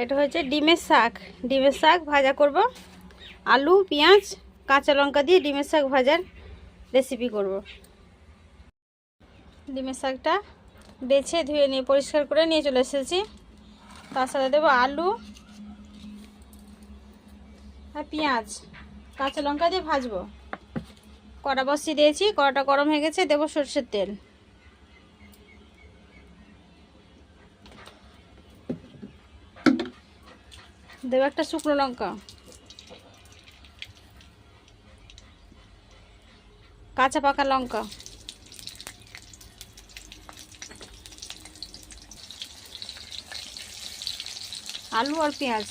এটা হচ্ছে ডিমের শাক। ডিমের শাক ভাজা করব, আলু পেঁয়াজ কাঁচা লঙ্কা দিয়ে ডিমের শাক ভাজার রেসিপি করব। ডিমের শাকটা বেছে ধুয়ে নিয়ে পরিষ্কার করে নিয়ে চলে এসেছি। তার সাথে দেবো আলু আর পেঁয়াজ কাঁচা লঙ্কা দিয়ে ভাজবো। কড়া বসিয়ে দিয়েছি, কড়াটা গরম হয়ে গেছে, দেবো সরষের তেল। দেবো একটা শুকনো লঙ্কা, কাঁচা পাকা লঙ্কা, আলু আর পেঁয়াজ।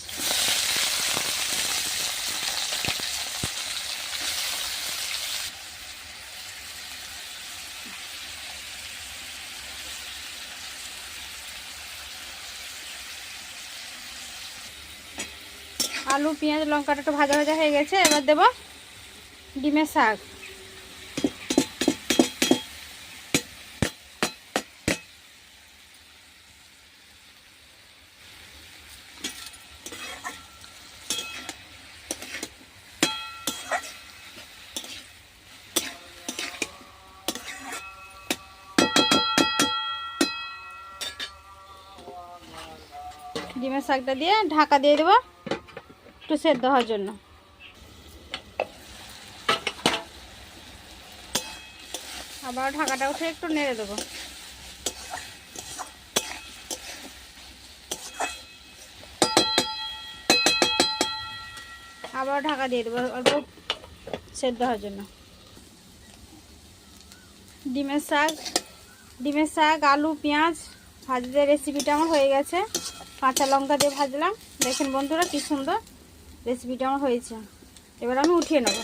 আলু পেঁয়াজ লঙ্কাটা একটু ভাজা ভাজা হয়ে গেছে, এবার দেব ডিমের শাক। ডিমের শাকটা দিয়ে ঢাকা দিয়ে দেবো একটু সেদ্ধ হওয়ার জন্য। আবার ঢাকাটা উঠে একটু নেড়ে দেবো। আবার ঢাকা দিয়ে দেবো অল্প সেদ্ধ হওয়ার জন্য। ডিমের শাক আলু পেঁয়াজ ভাজতে রেসিপিটা আমার হয়ে গেছে। কাঁচা লঙ্কা দিয়ে ভাজলাম, দেখেন বন্ধুরা কি সুন্দর রেসিপিটা আমার হয়েছে। এবার আমি উঠিয়ে নেব।